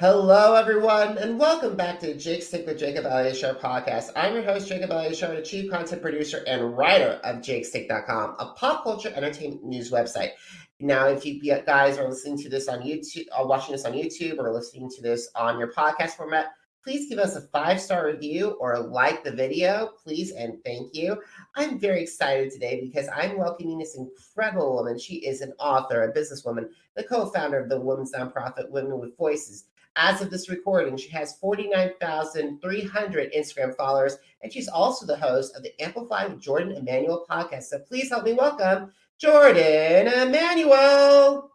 Hello, everyone, and welcome back to Jake Stick with Jacob Elyachar Podcast. I'm your host, Jacob Elyachar, the chief content producer and writer of JakeStick.com, a pop culture entertainment news website. Now, if you guys are listening to this on YouTube, or watching this on YouTube, or listening to this on your podcast format, please give us a 5-star review or like the video, please, and thank you. I'm very excited today because I'm welcoming this incredible woman. She is an author, a businesswoman, the co-founder of the women's nonprofit Women with Voices. As of this recording, she has 49,300 Instagram followers, and she's also the host of the Amplify with Jordan Emanuel podcast. So please help me welcome Jordan Emanuel.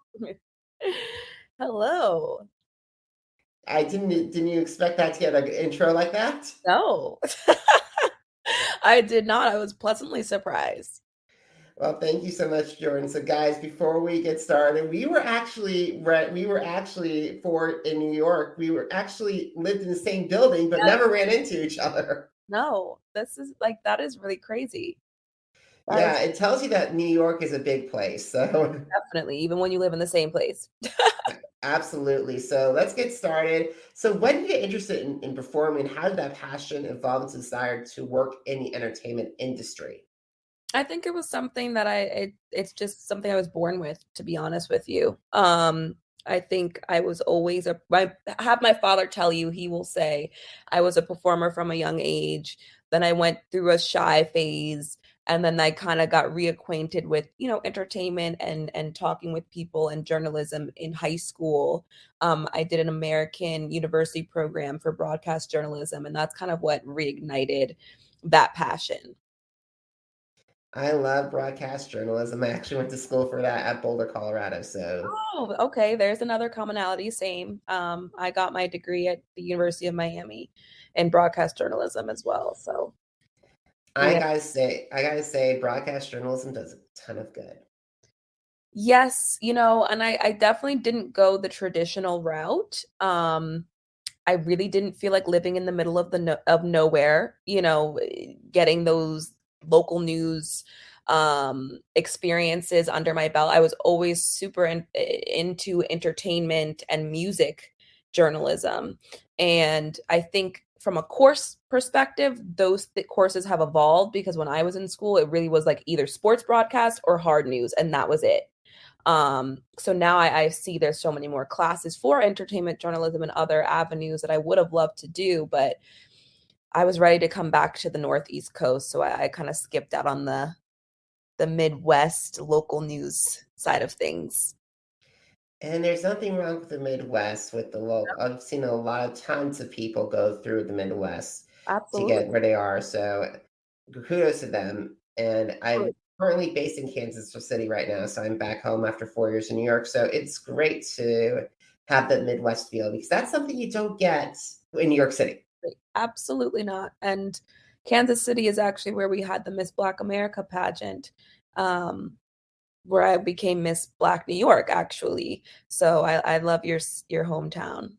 Hello. Didn't you expect that to get an intro like that? No, I did not. I was pleasantly surprised. Well, thank you so much, Jordan. So, guys, before we get started, we were actually in New York. We were actually lived in the same building, but never ran into each other. No, that is really crazy. Yeah, it tells you that New York is a big place. So, Definitely, even when you live in the same place. absolutely. So, let's get started. So, when did you get interested in performing? How did that passion evolve into desire to work in the entertainment industry? I think it was something that it's just something I was born with, to be honest with you. I think I was always have my father tell you, he will say I was a performer from a young age. Then I went through a shy phase, and then I kind of got reacquainted with, entertainment and talking with people and journalism in high school. I did an American university program for broadcast journalism, and that's kind of what reignited that passion. I love broadcast journalism. I actually went to school for that at Boulder, Colorado. So, Oh, okay. There's another commonality. Same. I got my degree at the University of Miami in broadcast journalism as well. So I yeah. gotta say, broadcast journalism does a ton of good. Yes, and I definitely didn't go the traditional route. I really didn't feel like living in the middle of of nowhere, getting those local news experiences under my belt. I was always super into entertainment and music journalism. And I think from a course perspective, those courses have evolved because when I was in school, it really was like either sports broadcast or hard news, and that was it. So now I see there's so many more classes for entertainment journalism and other avenues that I would have loved to do, but I was ready to come back to the Northeast coast. So I kind of skipped out on the Midwest local news side of things. And there's nothing wrong with the Midwest with the local. I've seen a lot of tons of people go through the Midwest to Absolutely. get where they are. So kudos to them. And I'm currently based in Kansas City right now. So I'm back home after 4 years in New York. So it's great to have that Midwest feel because that's something you don't get in New York City. Absolutely not. And Kansas City is actually where we had the Miss Black America pageant, where I became Miss Black New York, actually. So I love your hometown.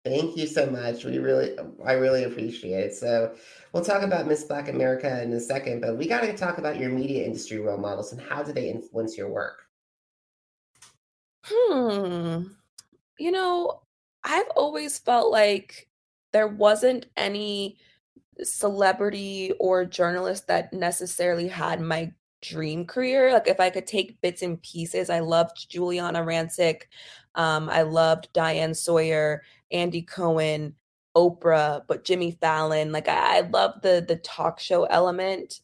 Thank you so much. I really appreciate it. So we'll talk about Miss Black America in a second, but we got to talk about your media industry role models and how do they influence your work? Hmm. I've always felt like there wasn't any celebrity or journalist that necessarily had my dream career. Like if I could take bits and pieces, I loved Juliana Rancic. I loved Diane Sawyer, Andy Cohen, Oprah, but Jimmy Fallon. Like I love the talk show element.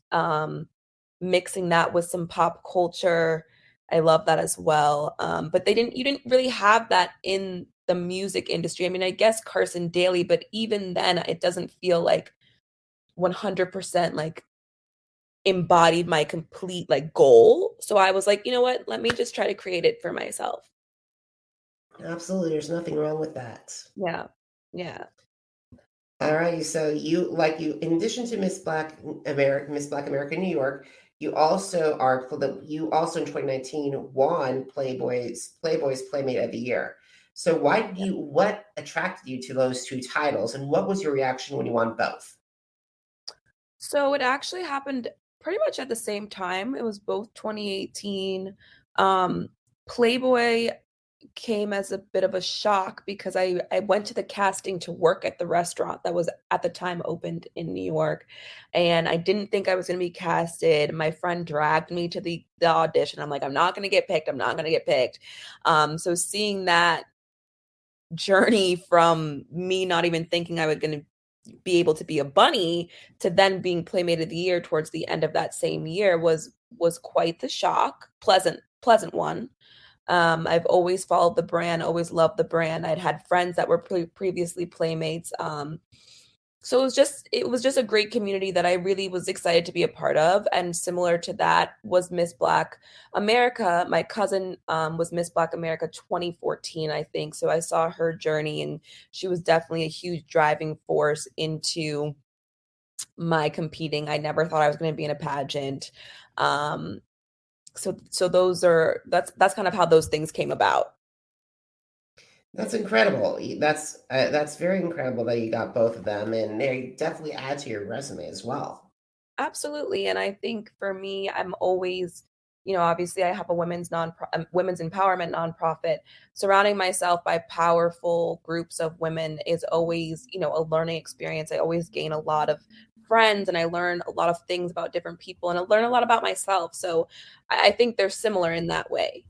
Mixing that with some pop culture. I love that as well. But you didn't really have that in the music industry. I mean, I guess Carson Daly, but even then it doesn't feel like 100% like embodied my complete like goal. So I was like, you know what? Let me just try to create it for myself. Absolutely. There's nothing wrong with that. Yeah. Yeah. All right. So in addition to Miss Black America New York, you also in 2019 won Playboy's Playmate of the Year. So what attracted you to those two titles and what was your reaction when you won both? So it actually happened pretty much at the same time. It was both 2018. Playboy, came as a bit of a shock because I went to the casting to work at the restaurant that was at the time opened in New York, and I didn't think I was gonna be casted. My friend dragged me to the audition. I'm like, "I'm not gonna get picked, I'm not gonna get picked." So seeing that journey from me not even thinking I was gonna be able to be a bunny to then being Playmate of the Year towards the end of that same year was quite the shock, pleasant one. I've always followed the brand, always loved the brand. I'd had friends that were previously playmates. So it was just a great community that I really was excited to be a part of. And similar to that was Miss Black America. My cousin was Miss Black America 2014, I think. So I saw her journey, and she was definitely a huge driving force into my competing. I never thought I was going to be in a pageant. Um, so that's kind of how those things came about. That's incredible. That's very incredible that you got both of them, and they definitely add to your resume as well. Absolutely, and I think for me, I'm always, obviously I have a women's empowerment nonprofit. Surrounding myself by powerful groups of women is always, a learning experience. I always gain a lot of friends, and I learn a lot of things about different people, and I learn a lot about myself. So I think they're similar in that way.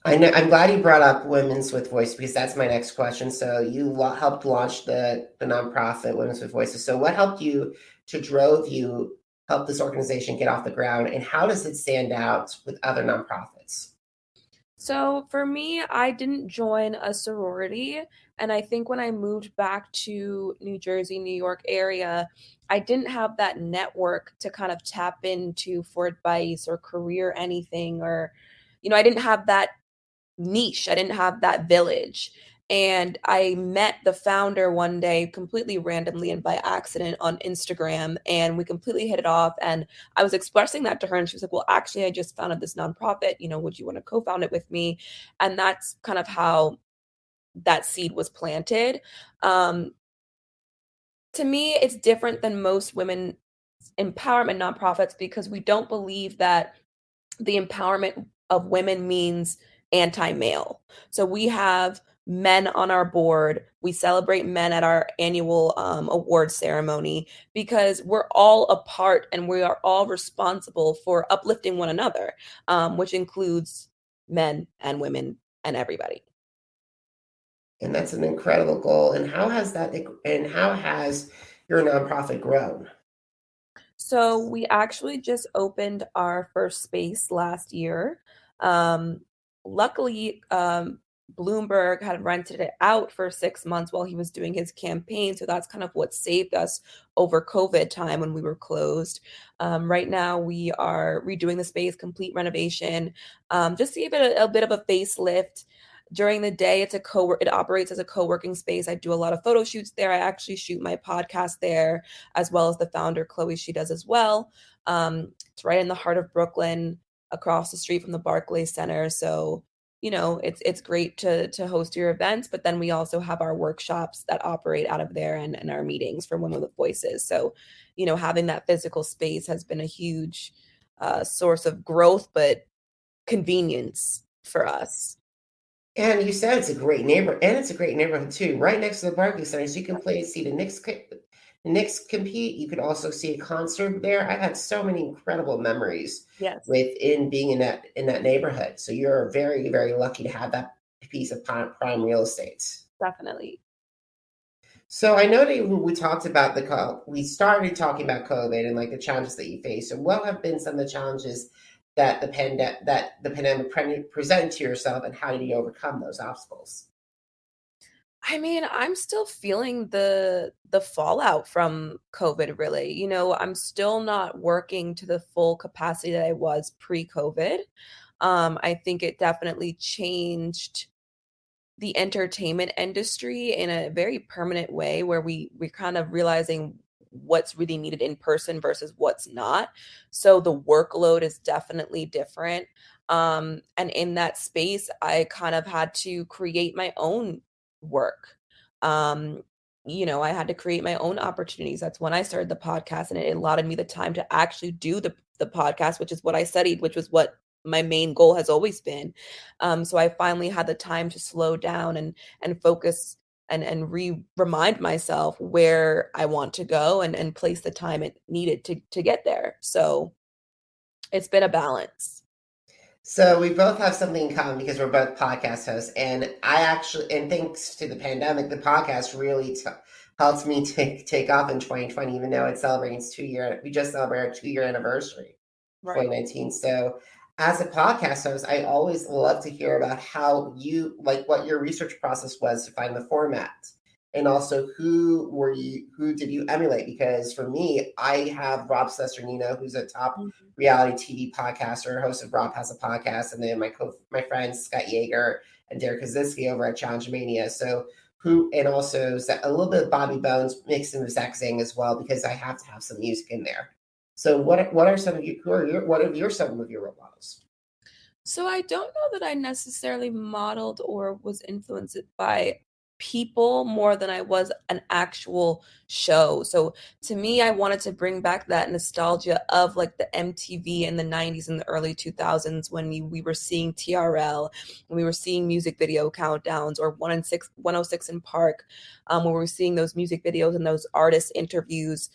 I know. I'm glad you brought up Women's with Voice because that's my next question. So you helped launch the nonprofit Women's with Voices. So what helped you to drove you help this organization get off the ground, and how does it stand out with other nonprofits? So for me, I didn't join a sorority. And I think when I moved back to New Jersey, New York area, I didn't have that network to kind of tap into for advice or career anything, or, I didn't have that niche. I didn't have that village. And I met the founder one day completely randomly and by accident on Instagram, and we completely hit it off. And I was expressing that to her, and she was like, "Well, actually, I just founded this nonprofit. Would you want to co found it with me?" And that's kind of how that seed was planted. Um, to me, it's different than most women empowerment nonprofits because we don't believe that the empowerment of women means anti-male. So we have men on our board. We celebrate men at our annual award ceremony because we're all a part and we are all responsible for uplifting one another, which includes men and women and everybody. And that's an incredible goal. And how has your nonprofit grown? So we actually just opened our first space last year. Um, luckily, Bloomberg had rented it out for 6 months while he was doing his campaign. So that's kind of what saved us over COVID time when we were closed. Right now, we are redoing the space, complete renovation, just to give it a bit of a facelift. During the day, it operates as a co-working space. I do a lot of photo shoots there. I actually shoot my podcast there, as well as the founder, Chloe, she does as well. It's right in the heart of Brooklyn, across the street from the Barclays Center. So, it's great to host your events, but then we also have our workshops that operate out of there and our meetings for Women with Voices. So, having that physical space has been a huge source of growth, but convenience for us. And you said it's a great neighborhood too, right next to the Barclays Center. So you can see the Knicks compete. You could also see a concert there. I've had so many incredible memories Yes, within being in that neighborhood. So you're very, very lucky to have that piece of prime real estate. definitely. So I know that when we started talking about COVID and like the challenges that you face. So what have been some of the challenges that the pandemic presented to yourself, and how did you overcome those obstacles? I mean, I'm still feeling the fallout from COVID really. I'm still not working to the full capacity that I was pre-COVID. I think it definitely changed the entertainment industry in a very permanent way where we're kind of realizing what's really needed in person versus what's not. So the workload is definitely different. And in that space, I kind of had to create my own work. Um, I had to create my own opportunities. That's when I started the podcast, and it allotted me the time to actually do the podcast, which is what I studied, which was what my main goal has always been. So I finally had the time to slow down and focus and remind myself where I want to go and place the time it needed to get there. So it's been a balance. So we both have something in common because we're both podcast hosts, and and thanks to the pandemic, the podcast really helped me take off in 2020. Even though it's celebrating its 2 year, we just celebrated our 2 year anniversary, Right. 2019. So as a podcast host, I always love to hear about how you like what your research process was to find the format, and also who did you emulate? Because for me, I have Rob Cesternino, who's a top Mhm. reality TV podcaster, host of Rob Has a Podcast, and then my friends Scott Yeager and Derek Kaczynski over at Challenge Mania. So and also a little bit of Bobby Bones mixed in with Zach Zing as well, because I have to have some music in there. So what are some of you what are your some of your role models? So I don't know that I necessarily modeled or was influenced by people more than I was an actual show. So to me, I wanted to bring back that nostalgia of like the MTV in the 90s and the early 2000s when we were seeing TRL, when we were seeing music video countdowns, or 106 in Park, when we were seeing those music videos and those artist interviews,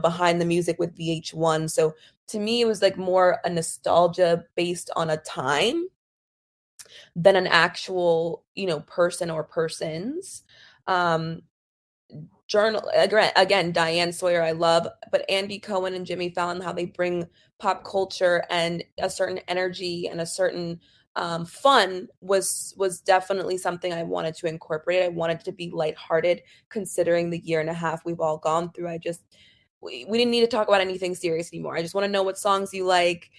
behind the music with VH1. So to me, it was like more a nostalgia based on a time than an actual, person or persons. Um, again, Diane Sawyer, I love, but Andy Cohen and Jimmy Fallon, how they bring pop culture and a certain energy and a certain fun was definitely something I wanted to incorporate. I wanted to be lighthearted, considering the year and a half we've all gone through. We didn't need to talk about anything serious anymore. I just want to know what songs you like,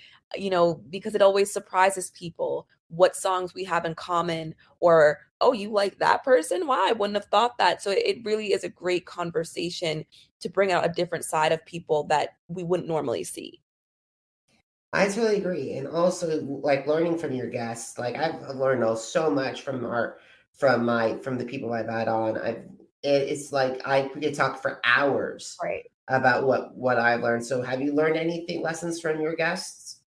because it always surprises people what songs we have in common, or, oh, you like that person? Wow, I wouldn't have thought that. So it really is a great conversation to bring out a different side of people that we wouldn't normally see. I totally agree, and also like learning from your guests. Like I've learned so much from the people I've had on. It's like we could talk for hours Right. about what I've learned. So have you learned anything lessons from your guests?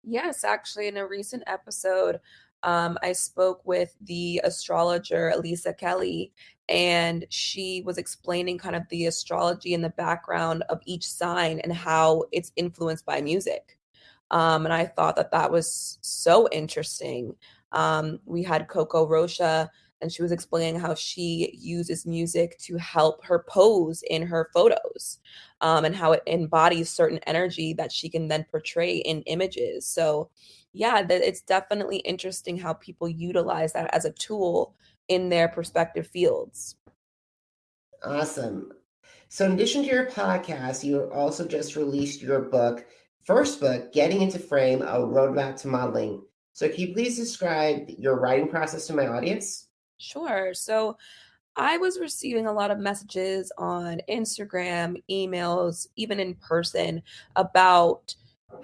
Yes, actually, in a recent episode, I spoke with the astrologer Elisa Kelly, and she was explaining kind of the astrology and the background of each sign and how it's influenced by music. And I thought that that was so interesting. We had Coco Rocha, and she was explaining how she uses music to help her pose in her photos, and how it embodies certain energy that she can then portray in images. So, yeah, it's definitely interesting how people utilize that as a tool in their respective fields. Awesome. So in addition to your podcast, you also just released your first book, Getting into Frame, A Roadmap to Modeling. So can you please describe your writing process to my audience? Sure. So, I was receiving a lot of messages on Instagram, emails, even in person about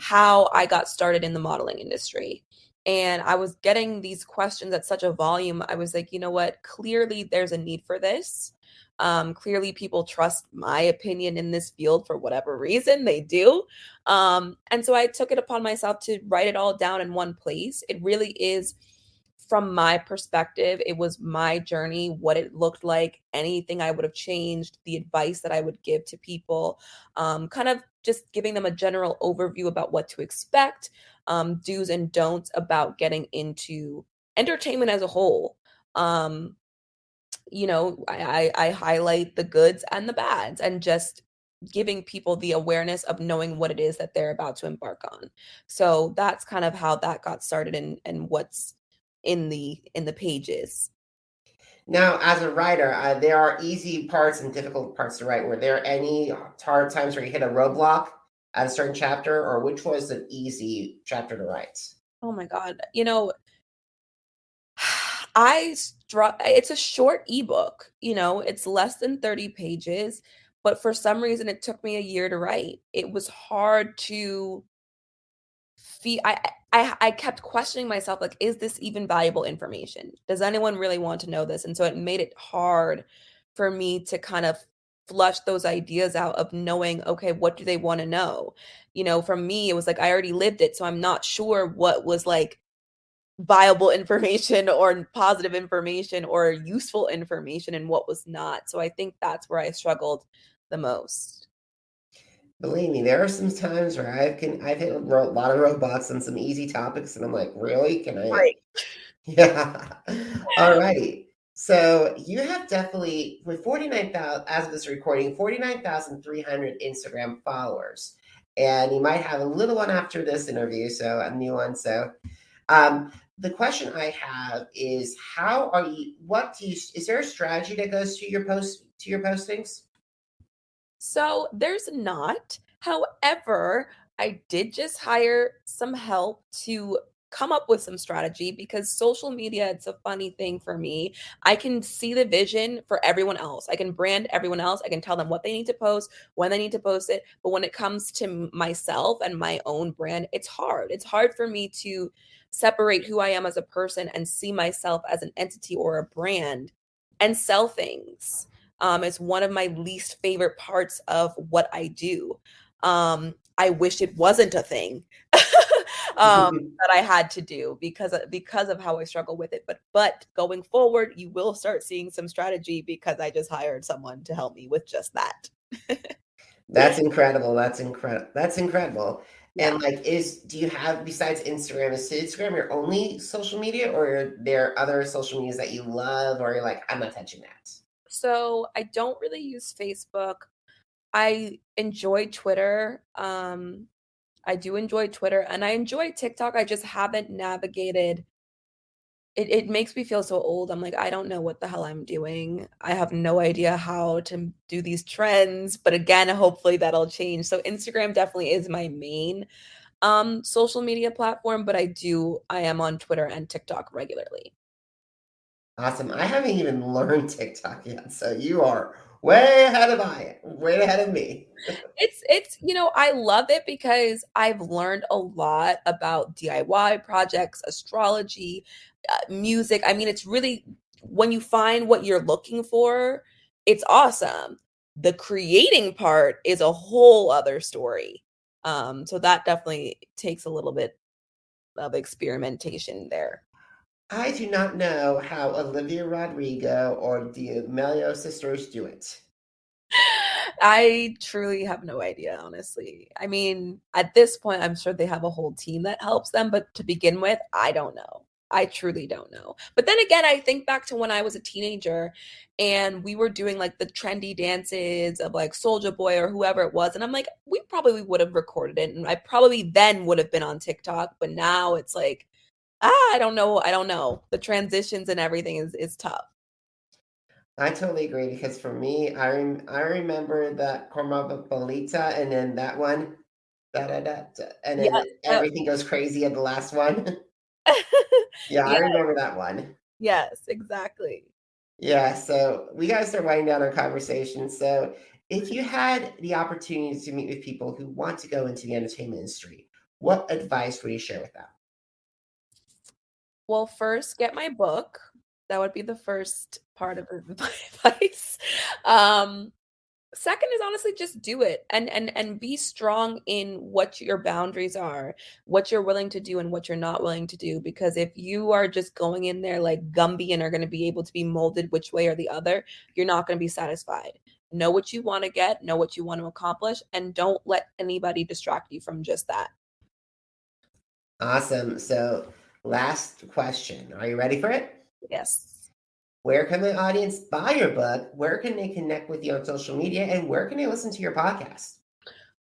how I got started in the modeling industry. And I was getting these questions at such a volume. I was like, you know what? Clearly, there's a need for this. Clearly, people trust my opinion in this field for whatever reason they do. And so I took it upon myself to write it all down in one place. It really is from my perspective, it was my journey, what it looked like, anything I would have changed, the advice that I would give to people, kind of just giving them a general overview about what to expect, do's and don'ts about getting into entertainment as a whole. Um, I highlight the goods and the bads, and just giving people the awareness of knowing what it is that they're about to embark on. So that's kind of how that got started, and what's in the pages. Now, as a writer, there are easy parts and difficult parts to write. Were there any hard times where you hit a roadblock at a certain chapter, or which was an easy chapter to write? Oh my god. It's a short ebook, it's less than 30 pages, but for some reason it took me a year to write. It was hard to feel. I kept questioning myself, like, is this even valuable information? Does anyone really want to know this? And so it made it hard for me to kind of flush those ideas out of knowing, okay, what do they want to know? For me, it was like I already lived it, so I'm not sure what was like viable information or positive information or useful information and what was not. So I think that's where I struggled the most. Believe me, there are some times where I've hit a lot of roadblocks on some easy topics, and I'm like, really? Can I? Right. Yeah. Alrighty. So you have definitely, with 49,000, as of this recording, 49,300 Instagram followers. And you might have a little one after this interview, so a new one. So the question I have is, is there a strategy that goes to your postings? So there's not. However, I did just hire some help to come up with some strategy because social media, it's a funny thing for me. I can see the vision for everyone else. I can brand everyone else. I can tell them what they need to post, when they need to post it. But when it comes to myself and my own brand, it's hard. It's hard for me to separate who I am as a person and see myself as an entity or a brand and sell things. It's one of my least favorite parts of what I do. I wish it wasn't a thing that I had to do because of how I struggle with it. But going forward, you will start seeing some strategy because I just hired someone to help me with just that. That's incredible. That's incredible. That's incredible. Yeah. And like, do you have, besides Instagram, is Instagram your only social media, or are there other social medias that you love, or you're like, I'm not touching that? So I don't really use Facebook. I enjoy Twitter. I do enjoy Twitter and I enjoy TikTok. I just haven't navigated it makes me feel so old. I'm like, I don't know what the hell I'm doing. I have no idea how to do these trends, but again, hopefully that'll change. So Instagram definitely is my main social media platform, but I am on Twitter and TikTok regularly. Awesome. I haven't even learned TikTok yet, so you are way ahead way ahead of me. I love it because I've learned a lot about DIY projects, astrology, music. I mean, it's really when you find what you're looking for, it's awesome. The creating part is a whole other story. So that definitely takes a little bit of experimentation there. I do not know how Olivia Rodrigo or the Amelio sisters do it. I truly have no idea, honestly. I mean, at this point, I'm sure they have a whole team that helps them, but to begin with, I don't know. I truly don't know. But then again, I think back to when I was a teenager and we were doing like the trendy dances of like Soulja Boy or whoever it was. And I'm like, we probably would have recorded it and I probably then would have been on TikTok. But now it's like, I don't know. I don't know. The transitions and everything is tough. I totally agree, because for me, I remember that Corma Bolita, and then that one, da da da, da, and then Yeah. everything goes crazy at the last one. Yeah, I Yeah. remember that one. Yes, exactly. Yeah, so we got to start winding down our conversation. So, if you had the opportunity to meet with people who want to go into the entertainment industry, what advice would you share with them? Well, first, get my book. That would be the first part of my advice. Um, Second is honestly just do it and be strong in what your boundaries are, what you're willing to do and what you're not willing to do. Because if you are just going in there like Gumby and are going to be able to be molded which way or the other, you're not going to be satisfied. Know what you want to get, know what you want to accomplish, and don't let anybody distract you from just that. Awesome. So, last question. Are you ready for it? Yes. Where can the audience buy your book? Where can they connect with you on social media? And where can they listen to your podcast?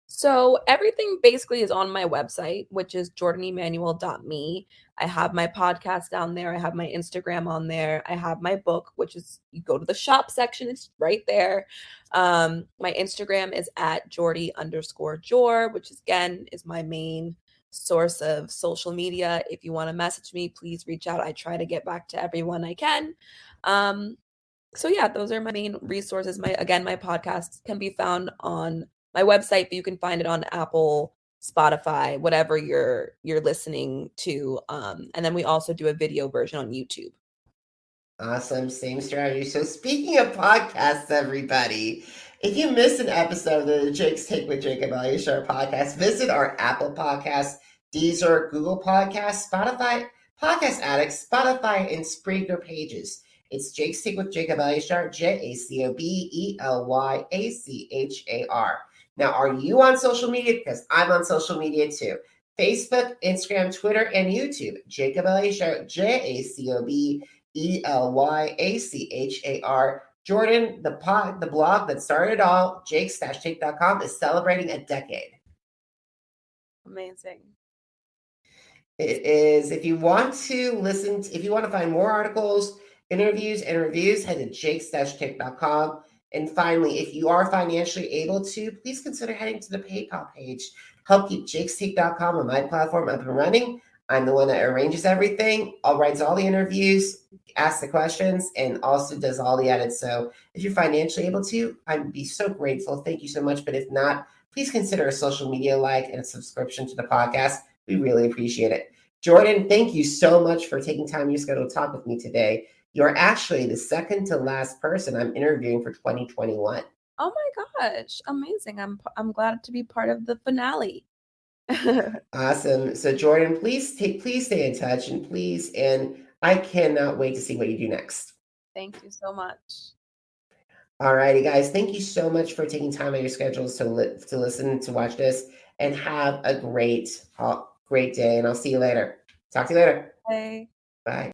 So everything basically is on my website, which is jordanemanuel.me. I have my podcast down there. I have my Instagram on there. I have my book, which is you go to the shop section, it's right there. My Instagram is at Jordy_Jor, which is, again is my main source of social media. If you want to message me, please reach out. I try to get back to everyone I can. Um, so yeah, those are my main resources. My podcast can be found on my website, but you can find it on Apple, Spotify, whatever you're listening to. And then we also do a video version on YouTube. Awesome. Same strategy. So speaking of podcasts, everybody, if you missed an episode of the Jake's Take with Jacob Elyachar podcast, visit our Apple Podcasts, Deezer, Google Podcasts, Spotify, Podcast Addicts, Spotify, and Spreaker pages. It's Jake's Take with Jacob Elyachar, JACOBELYACHAR. Now, are you on social media? Because I'm on social media too. Facebook, Instagram, Twitter, and YouTube. Jacob Elyachar, JACOBELYACHAR. Jordan, the blog that started it all, jakes-take.com, is celebrating a decade. Amazing. It is, if you want to find more articles, interviews, and reviews, head to jakes-take.com. And finally, if you are financially able to, please consider heading to the PayPal page. Help keep jakes-take.com on my platform up and running. I'm the one that arranges everything, writes all the interviews, asks the questions, and also does all the edits. So if you're financially able to, I'd be so grateful. Thank you so much. But if not, please consider a social media like and a subscription to the podcast. We really appreciate it. Jordan, thank you so much for taking time in your schedule to talk with me today. You're actually the second to last person I'm interviewing for 2021. Oh my gosh, amazing. I'm glad to be part of the finale. Awesome. So Jordan, please stay in touch and I cannot wait to see what you do next. Thank you so much. All righty, guys. Thank you so much for taking time out of your schedules to listen, to watch this, and have a great day. And I'll see you later. Talk to you later. Bye. Bye.